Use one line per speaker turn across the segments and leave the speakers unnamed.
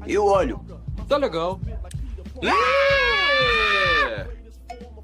E o olho?
Tá legal.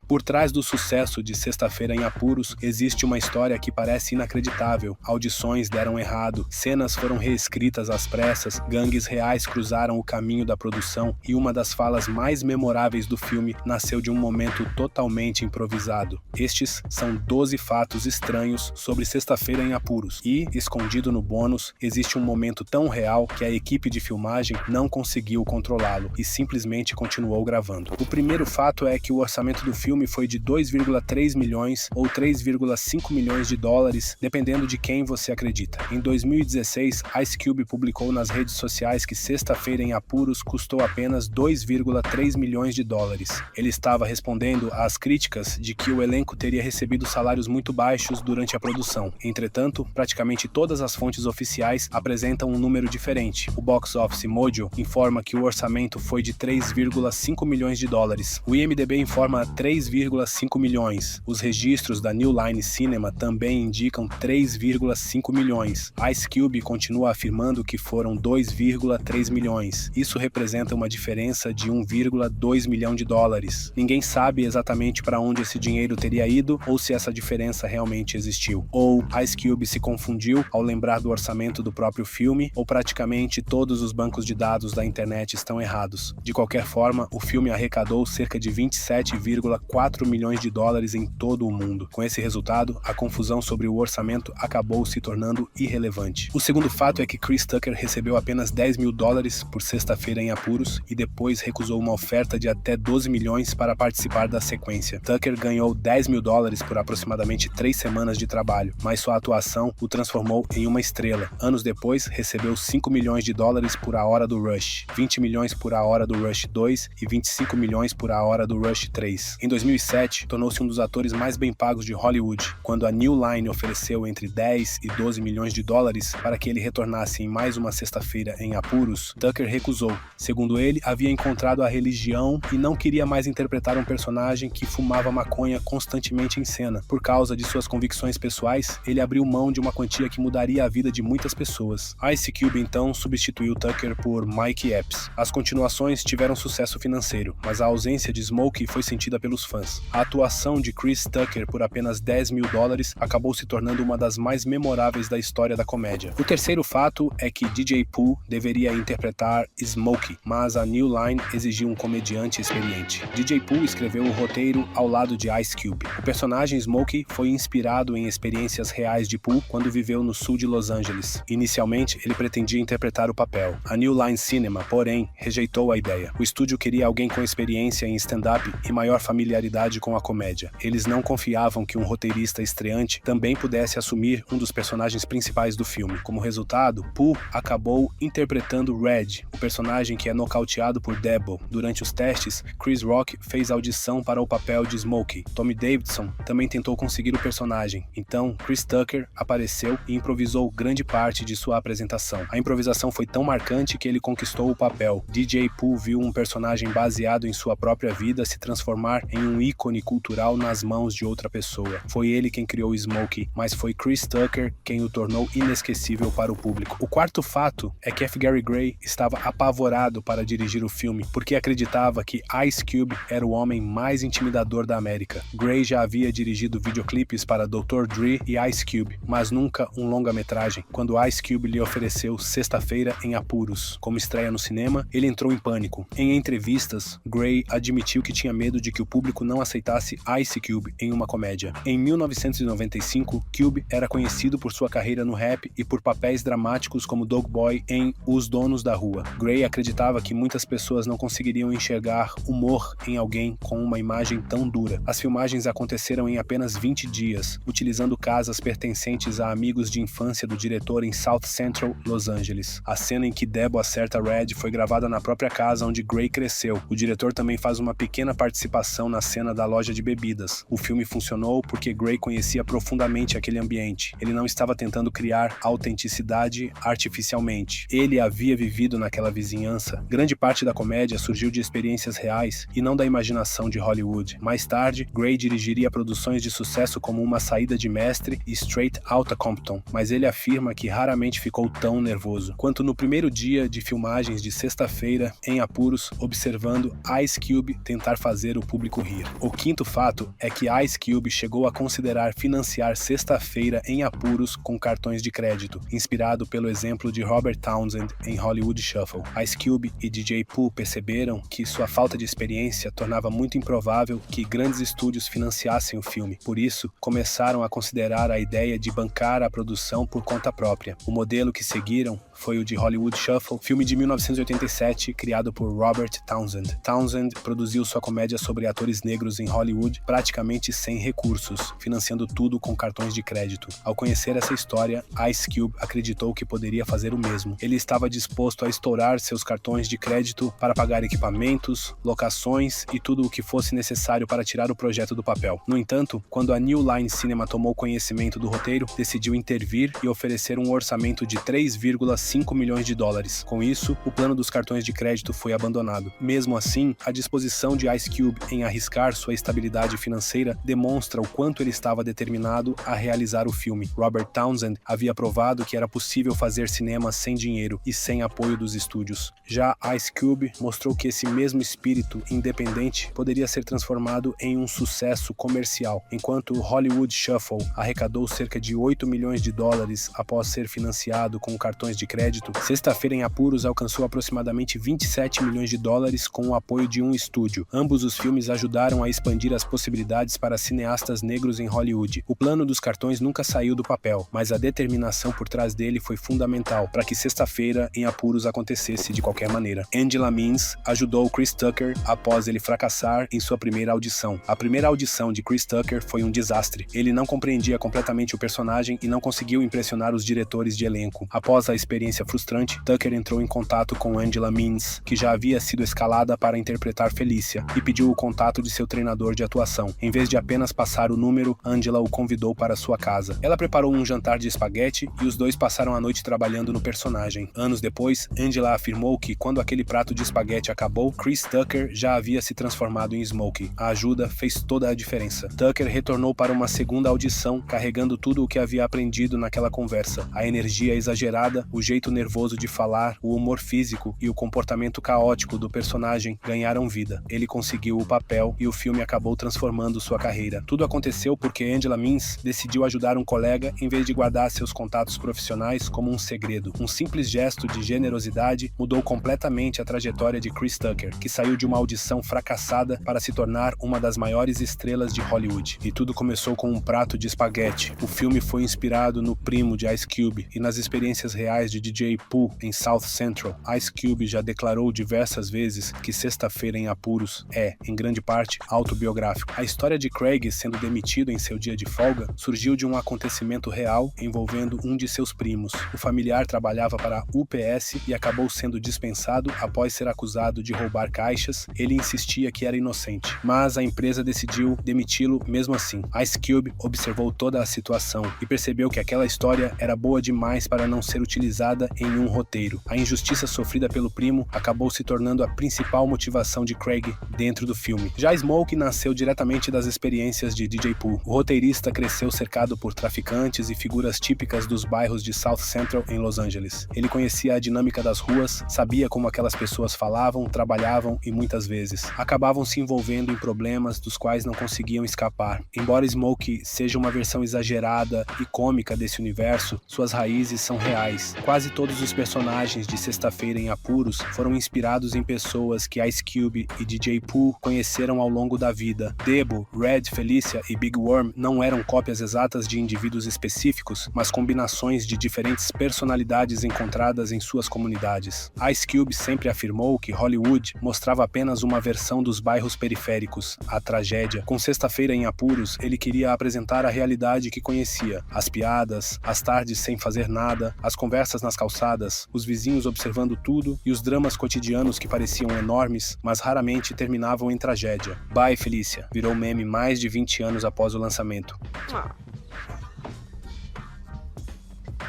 Por trás do sucesso de Sexta-feira em Apuros, existe uma história que parece inacreditável. Audições deram errado, cenas foram reescritas às pressas, gangues reais cruzaram o caminho da produção e uma das falas mais memoráveis do filme nasceu de um momento totalmente improvisado. Estes são 12 fatos estranhos sobre Sexta-feira em Apuros e, escondido no bônus, existe um momento tão real que a equipe de filmagem não conseguiu controlá-lo e simplesmente continuou gravando. O primeiro fato é que o orçamento do filme foi de 2,3 milhões ou 3,5 milhões de dólares, dependendo de quem você acredita. Em 2016, Ice Cube publicou nas redes sociais que Sexta-feira em Apuros custou apenas 2,3 milhões de dólares. Ele estava respondendo às críticas de que o elenco teria recebido salários muito baixos durante a produção. Entretanto, praticamente todas as fontes oficiais apresentam um número diferente. O Box Office Mojo informa que o orçamento foi de 3,5 milhões de dólares. O IMDb informa 3,5 milhões. Os registros da New Line Cinema também indicam 3,5 milhões. Ice Cube continua afirmando que foram 2,3 milhões. Isso representa uma diferença de 1,2 milhão de dólares. Ninguém sabe exatamente para onde esse dinheiro teria ido ou se essa diferença realmente existiu. Ou Ice Cube se confundiu ao lembrar do orçamento do próprio filme, ou praticamente todos os bancos de dados da internet estão errados. De qualquer forma, o filme arrecadou cerca de 27,4 milhões de dólares em todo o mundo. Com esse resultado, a confusão sobre o orçamento acabou se tornando irrelevante. O segundo fato é que Chris Tucker recebeu apenas 10 mil dólares por Sexta-feira em Apuros e depois recusou uma oferta de até 12 milhões para participar da sequência. Tucker ganhou 10 mil dólares por aproximadamente 3 semanas de trabalho, mas sua atuação o transformou em uma estrela. Anos depois, recebeu 5 milhões de dólares por A Hora do Rush, 20 milhões por A Hora do Rush 2 e 25 milhões por A Hora do Rush 3. Em 2007, tornou-se um dos atores mais bem pagos de Hollywood, quando a New Line ofereceu entre 10 e 12 milhões de dólares para que ele retornasse em mais uma Sexta-feira em Apuros. Tucker recusou. Segundo ele, havia encontrado a religião e não queria mais interpretar um personagem que fumava maconha constantemente em cena. Por causa de suas convicções pessoais, ele abriu mão de uma quantia que mudaria a vida de muitas pessoas. Ice Cube então substituiu Tucker por Mike Epps. As continuações tiveram sucesso financeiro, mas a ausência de Smokey foi sentida pelos fãs. A atuação de Chris Tucker por apenas 10 mil dólares acabou se tornando uma das mais memoráveis da história da comédia. O terceiro fato é que DJ Pooh deveria interpretar Smokey, mas a New Line exigiu um comediante experiente. DJ Pooh escreveu o roteiro ao lado de Ice Cube. O personagem Smokey foi inspirado em experiências reais de Pooh quando viveu no sul de Los Angeles. Inicialmente, ele pretendia interpretar o papel. A New Line Cinema, porém, rejeitou a ideia. O estúdio queria alguém com experiência em stand-up e maior familiaridade com a comédia. Eles não confiavam que um roteirista estreante também pudesse assumir um dos personagens principais do filme. Como resultado, Pooh acabou interpretando Red, o personagem que é nocauteado por Debo. Durante os testes, Chris Rock fez audição para o papel de Smokey. Tommy Davidson também tentou conseguir o personagem. Então, Chris Tucker apareceu e improvisou grande parte de sua apresentação. A improvisação foi tão marcante que ele conquistou o papel. DJ Pooh viu um personagem baseado em sua própria vida se transformar em um ícone cultural nas mãos de outra pessoa. Foi ele quem criou Smokey, mas foi Chris Tucker quem o tornou inesquecível para o público. O quarto fato é que F. Gary Gray estava apavorado para dirigir o filme, porque acreditava que Ice Cube era o homem mais intimidador da América. Gray já havia dirigido videoclipes para Dr. Dre e Ice Cube, mas nunca um longa-metragem. Quando Ice Cube lhe ofereceu Sexta-feira em Apuros como estreia no cinema, ele entrou em pânico. Em entrevistas, Gray admitiu que tinha medo de que o público não aceitasse Ice Cube em uma comédia. Em 1995, Cube era conhecido por sua carreira no rap e por papéis dramáticos como Dog Boy em Os Donos da Rua. Gray acreditava que muitas pessoas não conseguiriam enxergar humor em alguém com uma imagem tão dura. As filmagens aconteceram em apenas 20 dias, utilizando casas pertencentes a amigos de infância do diretor em South Central, Los Angeles. A cena em que Debo acerta Red foi gravada na própria casa onde Gray cresceu. O diretor também faz uma pequena participação nas cena da loja de bebidas. O filme funcionou porque Gray conhecia profundamente aquele ambiente. Ele não estava tentando criar autenticidade artificialmente. Ele havia vivido naquela vizinhança. Grande parte da comédia surgiu de experiências reais e não da imaginação de Hollywood. Mais tarde, Gray dirigiria produções de sucesso como Uma Saída de Mestre e Straight Outta Compton, mas ele afirma que raramente ficou tão nervoso quanto no primeiro dia de filmagens de Sexta-feira em Apuros, observando Ice Cube tentar fazer o público rir. O quinto fato é que Ice Cube chegou a considerar financiar Sexta-feira em Apuros com cartões de crédito, inspirado pelo exemplo de Robert Townsend em Hollywood Shuffle. Ice Cube e DJ Pooh perceberam que sua falta de experiência tornava muito improvável que grandes estúdios financiassem o filme. Por isso, começaram a considerar a ideia de bancar a produção por conta própria. O modelo que seguiram foi o de Hollywood Shuffle, filme de 1987 criado por Robert Townsend. Townsend produziu sua comédia sobre atores negros em Hollywood praticamente sem recursos, financiando tudo com cartões de crédito. Ao conhecer essa história, Ice Cube acreditou que poderia fazer o mesmo. Ele estava disposto a estourar seus cartões de crédito para pagar equipamentos, locações e tudo o que fosse necessário para tirar o projeto do papel. No entanto, quando a New Line Cinema tomou conhecimento do roteiro, decidiu intervir e oferecer um orçamento de 3,5 milhões de dólares. Com isso, o plano dos cartões de crédito foi abandonado. Mesmo assim, a disposição de Ice Cube em arriscar sua estabilidade financeira demonstra o quanto ele estava determinado a realizar o filme. Robert Townsend havia provado que era possível fazer cinema sem dinheiro e sem apoio dos estúdios. Já Ice Cube mostrou que esse mesmo espírito independente poderia ser transformado em um sucesso comercial. Enquanto Hollywood Shuffle arrecadou cerca de 8 milhões de dólares após ser financiado com cartões de crédito, Sexta-feira em Apuros alcançou aproximadamente 27 milhões de dólares com o apoio de um estúdio. Ambos os filmes ajudaram a expandir as possibilidades para cineastas negros em Hollywood. O plano dos cartões nunca saiu do papel, mas a determinação por trás dele foi fundamental para que Sexta-feira em Apuros acontecesse de qualquer maneira. Angela Means ajudou Chris Tucker após ele fracassar em sua primeira audição. A primeira audição de Chris Tucker foi um desastre. Ele não compreendia completamente o personagem e não conseguiu impressionar os diretores de elenco. Após a experiência frustrante, Tucker entrou em contato com Angela Means, que já havia sido escalada para interpretar Felícia, e pediu o contato de seu treinador de atuação. Em vez de apenas passar o número, Angela o convidou para sua casa. Ela preparou um jantar de espaguete e os dois passaram a noite trabalhando no personagem. Anos depois, Angela afirmou que quando aquele prato de espaguete acabou, Chris Tucker já havia se transformado em Smokey. A ajuda fez toda a diferença. Tucker retornou para uma segunda audição, carregando tudo o que havia aprendido naquela conversa. A energia exagerada, o jeito nervoso de falar, o humor físico e o comportamento caótico do personagem ganharam vida. Ele conseguiu o papel e o filme acabou transformando sua carreira. Tudo aconteceu porque Angela Means decidiu ajudar um colega em vez de guardar seus contatos profissionais como um segredo. Um simples gesto de generosidade mudou completamente a trajetória de Chris Tucker, que saiu de uma audição fracassada para se tornar uma das maiores estrelas de Hollywood. E tudo começou com um prato de espaguete. O filme foi inspirado no primo de Ice Cube e nas experiências reais de DJ Pooh em South Central. Ice Cube já declarou diversas vezes que Sexta-feira em Apuros é, em grande parte, autobiográfico. A história de Craig sendo demitido em seu dia de folga surgiu de um acontecimento real envolvendo um de seus primos. O familiar trabalhava para a UPS e acabou sendo dispensado após ser acusado de roubar caixas. Ele insistia que era inocente, mas a empresa decidiu demiti-lo mesmo assim. Ice Cube observou toda a situação e percebeu que aquela história era boa demais para não ser utilizada em um roteiro. A injustiça sofrida pelo primo acabou se tornando a principal motivação de Craig dentro do filme. Já Smokey nasceu diretamente das experiências de DJ Pooh. O roteirista cresceu cercado por traficantes e figuras típicas dos bairros de South Central em Los Angeles. Ele conhecia a dinâmica das ruas, sabia como aquelas pessoas falavam, trabalhavam e muitas vezes acabavam se envolvendo em problemas dos quais não conseguiam escapar. Embora Smokey seja uma versão exagerada e cômica desse universo, suas raízes são reais. Quase todos os personagens de Sexta-feira em Apuros foram inspirados em pessoas que Ice Cube e DJ Pooh conheceram ao longo da vida. Debo, Red, Felícia e Big Worm não eram cópias exatas de indivíduos específicos, mas combinações de diferentes personalidades encontradas em suas comunidades. Ice Cube sempre afirmou que Hollywood mostrava apenas uma versão dos bairros periféricos, a tragédia. Com Sexta-feira em Apuros, ele queria apresentar a realidade que conhecia, as piadas, as tardes sem fazer nada, as conversas nas nas calçadas, os vizinhos observando tudo e os dramas cotidianos que pareciam enormes, mas raramente terminavam em tragédia. Bye, Felícia virou meme mais de 20 anos após o lançamento.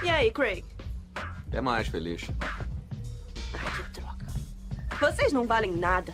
E aí, Craig?
Até mais, Feliz.
Ai, que droga. Vocês não valem nada.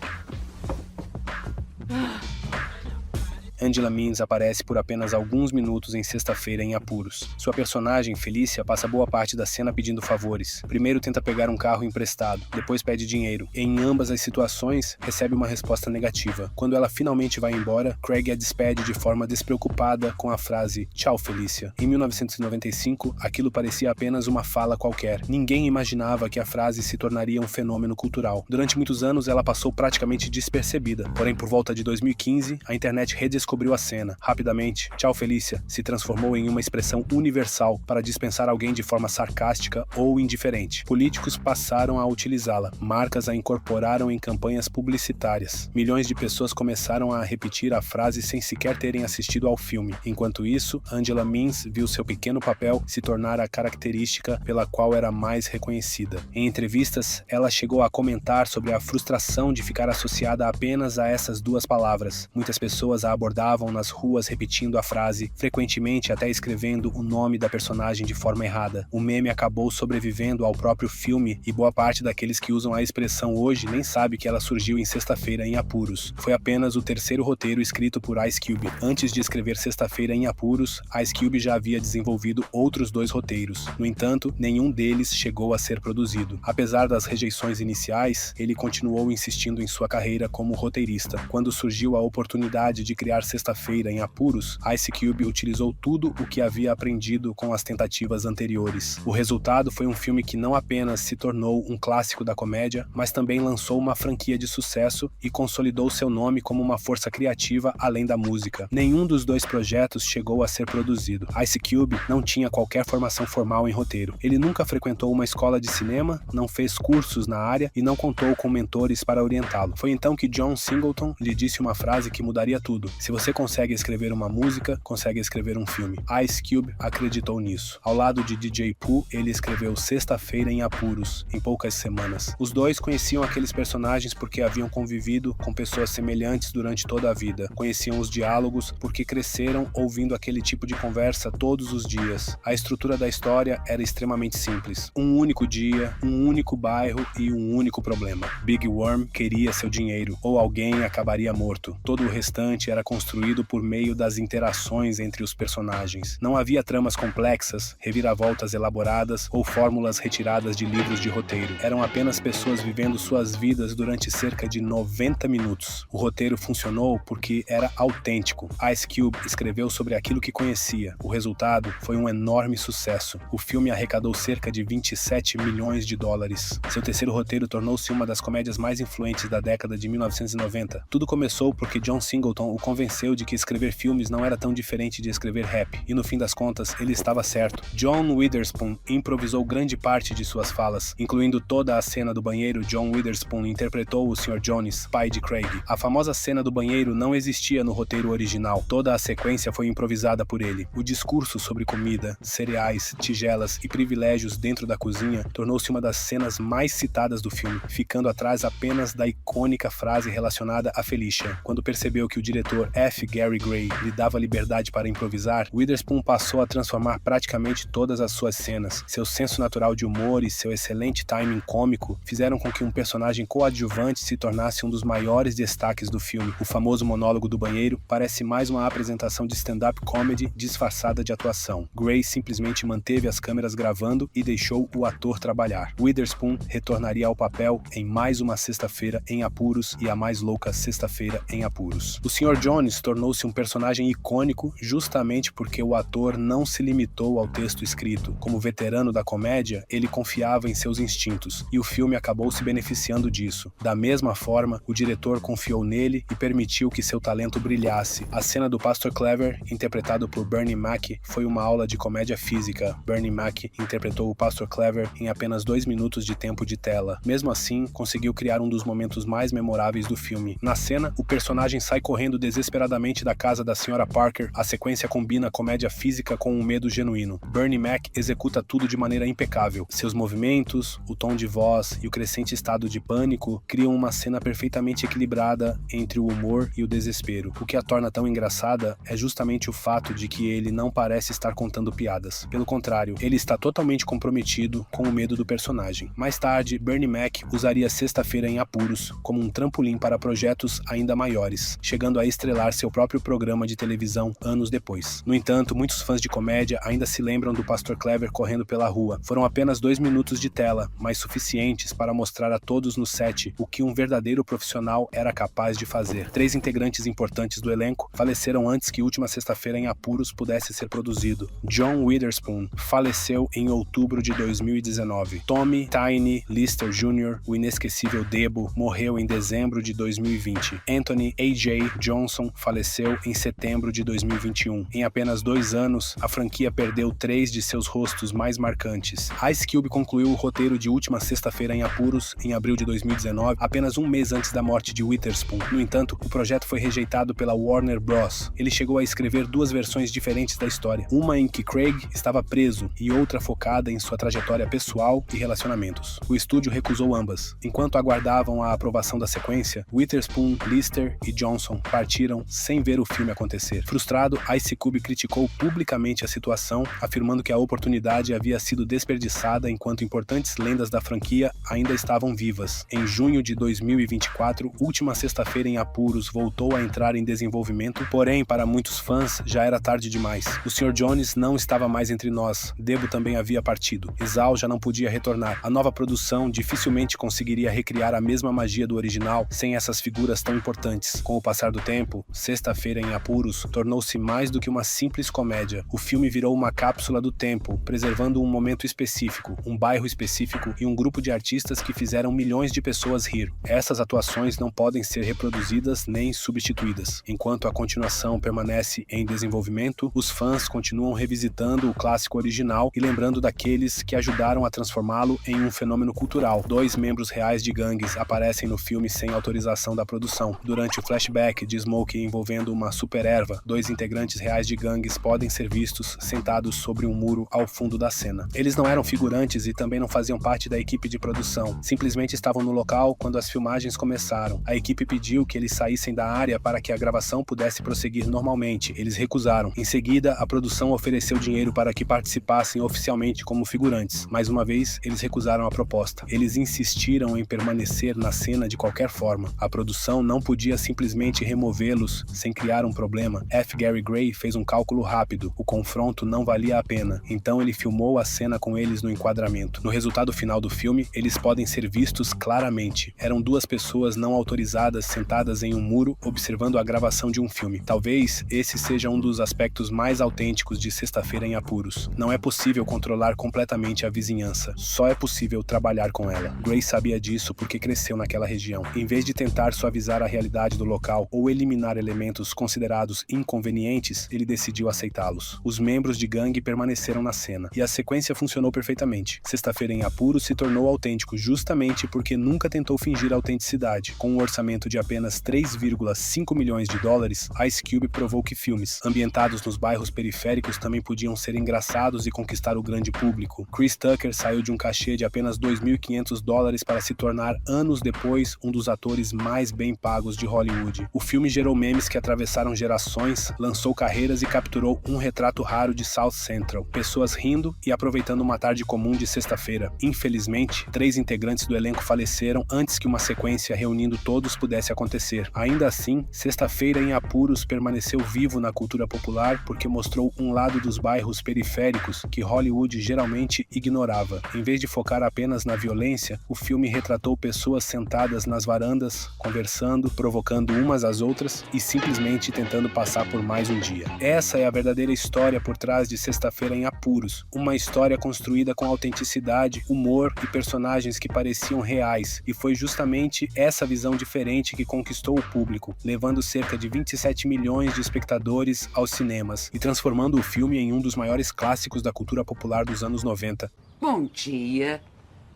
Angela Means aparece por apenas alguns minutos em Sexta-feira em Apuros. Sua personagem, Felícia, passa boa parte da cena pedindo favores. Primeiro tenta pegar um carro emprestado, depois pede dinheiro. Em ambas as situações, recebe uma resposta negativa. Quando ela finalmente vai embora, Craig a despede de forma despreocupada com a frase "Tchau, Felícia". Em 1995, aquilo parecia apenas uma fala qualquer. Ninguém imaginava que a frase se tornaria um fenômeno cultural. Durante muitos anos, ela passou praticamente despercebida. Porém, por volta de 2015, a internet redescobriu a cena. Rapidamente, "Tchau, Felícia" se transformou em uma expressão universal para dispensar alguém de forma sarcástica ou indiferente. Políticos passaram a utilizá-la, marcas a incorporaram em campanhas publicitárias. Milhões de pessoas começaram a repetir a frase sem sequer terem assistido ao filme. Enquanto isso, Angela Means viu seu pequeno papel se tornar a característica pela qual era mais reconhecida. Em entrevistas, ela chegou a comentar sobre a frustração de ficar associada apenas a essas duas palavras. Muitas pessoas a abordavam nas ruas repetindo a frase, frequentemente até escrevendo o nome da personagem de forma errada. O meme acabou sobrevivendo ao próprio filme e boa parte daqueles que usam a expressão hoje nem sabe que ela surgiu em Sexta-feira em Apuros. Foi apenas o terceiro roteiro escrito por Ice Cube. Antes de escrever Sexta-feira em Apuros, Ice Cube já havia desenvolvido outros 2 roteiros. No entanto, nenhum deles chegou a ser produzido. Apesar das rejeições iniciais, ele continuou insistindo em sua carreira como roteirista. Quando surgiu a oportunidade de criar Sexta-feira em Apuros, Ice Cube utilizou tudo o que havia aprendido com as tentativas anteriores. O resultado foi um filme que não apenas se tornou um clássico da comédia, mas também lançou uma franquia de sucesso e consolidou seu nome como uma força criativa além da música. Nenhum dos 2 projetos chegou a ser produzido. Ice Cube não tinha qualquer formação formal em roteiro. Ele nunca frequentou uma escola de cinema, não fez cursos na área e não contou com mentores para orientá-lo. Foi então que John Singleton lhe disse uma frase que mudaria tudo: "Se você consegue escrever uma música, consegue escrever um filme". Ice Cube acreditou nisso. Ao lado de DJ Pooh, ele escreveu Sexta-feira em Apuros, em poucas semanas. Os 2 conheciam aqueles personagens porque haviam convivido com pessoas semelhantes durante toda a vida. Conheciam os diálogos porque cresceram ouvindo aquele tipo de conversa todos os dias. A estrutura da história era extremamente simples. Um único dia, um único bairro e um único problema. Big Worm queria seu dinheiro, ou alguém acabaria morto. Todo o restante era construído por meio das interações entre os personagens. Não havia tramas complexas, reviravoltas elaboradas ou fórmulas retiradas de livros de roteiro. Eram apenas pessoas vivendo suas vidas durante cerca de 90 minutos. O roteiro funcionou porque era autêntico. Ice Cube escreveu sobre aquilo que conhecia. O resultado foi um enorme sucesso. O filme arrecadou cerca de 27 milhões de dólares. Seu terceiro roteiro tornou-se uma das comédias mais influentes da década de 1990. Tudo começou porque John Singleton o convenceu de que escrever filmes não era tão diferente de escrever rap, e no fim das contas, ele estava certo. John Witherspoon improvisou grande parte de suas falas, incluindo toda a cena do banheiro. John Witherspoon interpretou o Sr. Jones, pai de Craig. A famosa cena do banheiro não existia no roteiro original, toda a sequência foi improvisada por ele. O discurso sobre comida, cereais, tigelas e privilégios dentro da cozinha tornou-se uma das cenas mais citadas do filme, ficando atrás apenas da icônica frase relacionada a Felicia. Quando percebeu que o diretor F. Gary Gray lhe dava liberdade para improvisar, Witherspoon passou a transformar praticamente todas as suas cenas. Seu senso natural de humor e seu excelente timing cômico fizeram com que um personagem coadjuvante se tornasse um dos maiores destaques do filme. O famoso monólogo do banheiro parece mais uma apresentação de stand-up comedy disfarçada de atuação. Gray simplesmente manteve as câmeras gravando e deixou o ator trabalhar. Witherspoon retornaria ao papel em mais uma Sexta-feira em Apuros e a mais louca Sexta-feira em Apuros. O Sr. Jones tornou-se um personagem icônico justamente porque o ator não se limitou ao texto escrito. Como veterano da comédia, ele confiava em seus instintos, e o filme acabou se beneficiando disso. Da mesma forma, o diretor confiou nele e permitiu que seu talento brilhasse. A cena do Pastor Clever, interpretado por Bernie Mac, foi uma aula de comédia física. Bernie Mac interpretou o Pastor Clever em apenas 2 minutos de tempo de tela. Mesmo assim, conseguiu criar um dos momentos mais memoráveis do filme. Na cena, o personagem sai correndo desesperadamente inesperadamente da casa da Sra. Parker, a sequência combina comédia física com um medo genuíno. Bernie Mac executa tudo de maneira impecável. Seus movimentos, o tom de voz e o crescente estado de pânico criam uma cena perfeitamente equilibrada entre o humor e o desespero. O que a torna tão engraçada é justamente o fato de que ele não parece estar contando piadas. Pelo contrário, ele está totalmente comprometido com o medo do personagem. Mais tarde, Bernie Mac usaria Sexta-feira em Apuros como um trampolim para projetos ainda maiores, chegando a estrelar seu próprio programa de televisão anos depois. No entanto, muitos fãs de comédia ainda se lembram do Pastor Clever correndo pela rua. Foram apenas 2 minutos de tela, mas suficientes para mostrar a todos no set o que um verdadeiro profissional era capaz de fazer. 3 integrantes importantes do elenco faleceram antes que Última Sexta-feira em Apuros pudesse ser produzido. John Witherspoon faleceu em outubro de 2019. Tommy Tiny Lister Jr., o inesquecível Debo, morreu em dezembro de 2020. Anthony A.J. Johnson faleceu em setembro de 2021. Em apenas 2 anos, a franquia perdeu 3 de seus rostos mais marcantes. Ice Cube concluiu o roteiro de Última Sexta-feira em Apuros em abril de 2019, apenas um mês antes da morte de Witherspoon. No entanto, o projeto foi rejeitado pela Warner Bros. Ele chegou a escrever 2 versões diferentes da história, uma em que Craig estava preso e outra focada em sua trajetória pessoal e relacionamentos. O estúdio recusou ambas. Enquanto aguardavam a aprovação da sequência, Witherspoon, Lister e Johnson partiram sem ver o filme acontecer. Frustrado, Ice Cube criticou publicamente a situação, afirmando que a oportunidade havia sido desperdiçada enquanto importantes lendas da franquia ainda estavam vivas. Em junho de 2024, Última Sexta-feira em Apuros voltou a entrar em desenvolvimento, porém, para muitos fãs, já era tarde demais. O Sr. Jones não estava mais entre nós, Debo também havia partido, Zal já não podia retornar. A nova produção dificilmente conseguiria recriar a mesma magia do original sem essas figuras tão importantes. Com o passar do tempo, Sexta-feira em Apuros tornou-se mais do que uma simples comédia. O filme virou uma cápsula do tempo, preservando um momento específico, um bairro específico e um grupo de artistas que fizeram milhões de pessoas rir. Essas atuações não podem ser reproduzidas nem substituídas. Enquanto a continuação permanece em desenvolvimento, os fãs continuam revisitando o clássico original e lembrando daqueles que ajudaram a transformá-lo em um fenômeno cultural. 2 membros reais de gangues aparecem no filme sem autorização da produção. Durante o flashback de Smokey envolvendo uma super erva, 2 integrantes reais de gangues podem ser vistos sentados sobre um muro ao fundo da cena. Eles não eram figurantes e também não faziam parte da equipe de produção. Simplesmente estavam no local quando as filmagens começaram. A equipe pediu que eles saíssem da área para que a gravação pudesse prosseguir normalmente. Eles recusaram. Em seguida, a produção ofereceu dinheiro para que participassem oficialmente como figurantes. Mais uma vez, eles recusaram a proposta. Eles insistiram em permanecer na cena de qualquer forma. A produção não podia simplesmente removê-los sem criar um problema. F. Gary Gray fez um cálculo rápido. O confronto não valia a pena. Então ele filmou a cena com eles no enquadramento. No resultado final do filme, eles podem ser vistos claramente. Eram 2 pessoas não autorizadas sentadas em um muro observando a gravação de um filme. Talvez esse seja um dos aspectos mais autênticos de Sexta-feira em Apuros. Não é possível controlar completamente a vizinhança. Só é possível trabalhar com ela. Gray sabia disso porque cresceu naquela região. Em vez de tentar suavizar a realidade do local ou eliminar elementos considerados inconvenientes, ele decidiu aceitá-los. Os membros de gangue permaneceram na cena e a sequência funcionou perfeitamente. Sexta-feira em Apuros se tornou autêntico justamente porque nunca tentou fingir autenticidade. Com um orçamento de apenas 3,5 milhões de dólares, Ice Cube provou que filmes ambientados nos bairros periféricos também podiam ser engraçados e conquistar o grande público. Chris Tucker saiu de um cachê de apenas 2.500 dólares para se tornar, anos depois, um dos atores mais bem pagos de Hollywood. O filme gerou memes que atravessaram gerações, lançou carreiras e capturou um retrato raro de South Central. Pessoas rindo e aproveitando uma tarde comum de sexta-feira. Infelizmente, 3 integrantes do elenco faleceram antes que uma sequência reunindo todos pudesse acontecer. Ainda assim, Sexta-feira em Apuros permaneceu vivo na cultura popular porque mostrou um lado dos bairros periféricos que Hollywood geralmente ignorava. Em vez de focar apenas na violência, o filme retratou pessoas sentadas nas varandas, conversando, provocando umas às outras e simplesmente tentando passar por mais um dia. Essa é a verdadeira história por trás de Sexta-feira em Apuros. Uma história construída com autenticidade, humor e personagens que pareciam reais. E foi justamente essa visão diferente que conquistou o público, levando cerca de 27 milhões de espectadores aos cinemas e transformando o filme em um dos maiores clássicos da cultura popular dos anos 90.
Bom dia.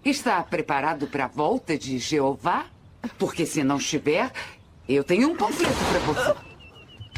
Está preparado para a volta de Jeová? Porque se não estiver, eu tenho um panfleto para você.